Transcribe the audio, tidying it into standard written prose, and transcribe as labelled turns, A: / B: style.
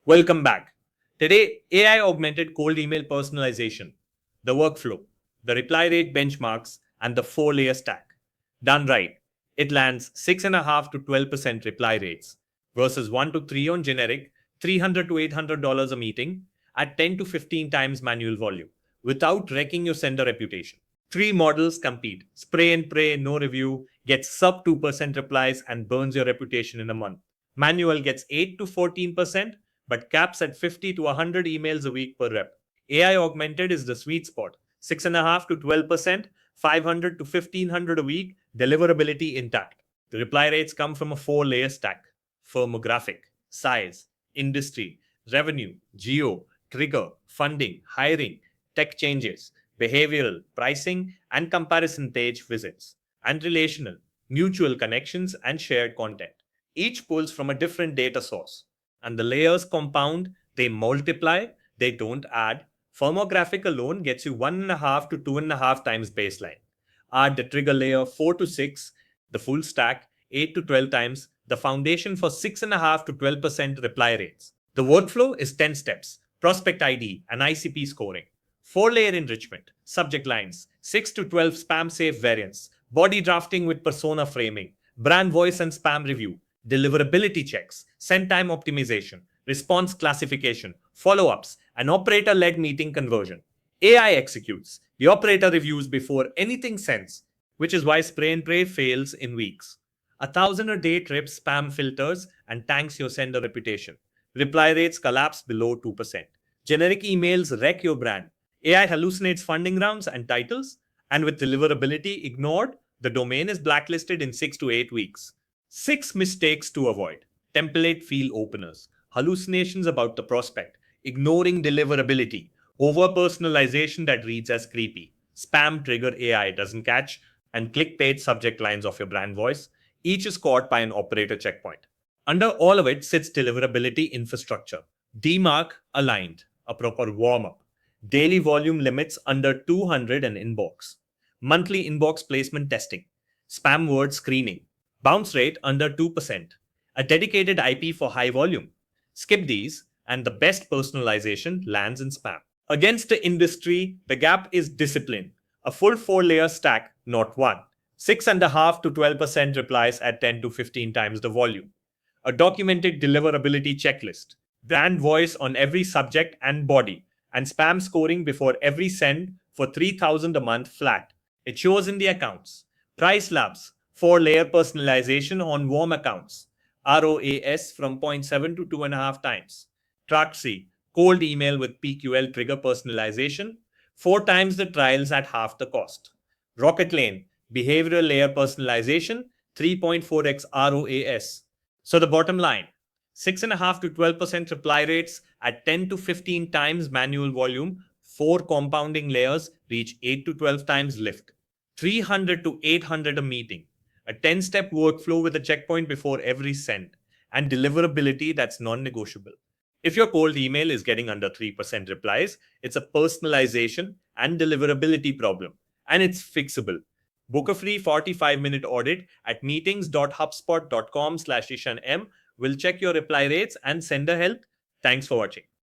A: Welcome back. Today, AI-augmented cold email personalization, the workflow, the reply rate benchmarks, and the 4-layer stack. Done right, it lands 6.5 to 12% reply rates versus 1 to 3 on generic, $300 to $800 a meeting at 10 to 15 times manual volume without wrecking your sender reputation. Three models compete: spray and pray, no review, gets sub 2% replies and burns your reputation in a month. Manual gets 8 to 14%, but caps at 50 to 100 emails a week per rep. AI augmented is the sweet spot: 6.5 to 12%, 500 to 1500 a week, deliverability intact. The reply rates come from a 4-layer stack: firmographic, size, industry, revenue, geo, trigger, funding, hiring, tech changes, behavioral, pricing, and comparison page visits, and relational, mutual connections, and shared content. Each pulls from a different data source, and the layers compound, they multiply, they don't add. Firmographic alone gets you 1.5 to 2.5 times baseline. Add the trigger layer 4 to 6, the full stack 8 to 12 times, the foundation for 6.5 to 12% reply rates. The workflow is 10 steps: prospect ID and ICP scoring, 4-layer enrichment, subject lines, 6 to 12 spam safe variants, body drafting with persona framing, brand voice and spam review, deliverability checks, send time optimization, response classification, follow-ups, and operator-led meeting conversion. AI executes. The operator reviews before anything sends, which is why spray and pray fails in weeks. 1,000 a day trips spam filters and tanks your sender reputation. Reply rates collapse below 2%. Generic emails wreck your brand. AI hallucinates funding rounds and titles, and with deliverability ignored, the domain is blacklisted in 6 to 8 weeks. 6 mistakes to avoid: template field openers, hallucinations about the prospect, ignoring deliverability, over personalization that reads as creepy, spam trigger AI doesn't catch, and clickbait subject lines of your brand voice. Each is caught by an operator checkpoint. Under all of it sits deliverability infrastructure: DMARC aligned, a proper warm up, daily volume limits under 200 and inbox, monthly inbox placement testing, spam word screening, bounce rate under 2%, a dedicated IP for high volume. Skip these, and the best personalization lands in spam. Against the industry, the gap is discipline: a full 4-layer stack, not one. 6.5 to 12% replies at 10 to 15 times the volume. A documented deliverability checklist, brand voice on every subject and body, and spam scoring before every send for 3,000 a month flat. It shows in the accounts. Price labs, 4-layer personalization on warm accounts, ROAS from 0.7 to 2.5 times. TrackSee, cold email with PQL trigger personalization, 4 times the trials at half the cost. Rocket Lane, behavioral layer personalization, 3.4x ROAS. So the bottom line: 6.5 to 12% reply rates at 10 to 15 times manual volume, 4 compounding layers reach 8 to 12 times lift, 300 to 800 a meeting, a 10-step workflow with a checkpoint before every send, and deliverability that's non-negotiable. If your cold email is getting under 3% replies, it's a personalization and deliverability problem, and it's fixable. Book a free 45-minute audit at meetings.hubspot.com/ishanm. We'll check your reply rates and sender health. Thanks for watching.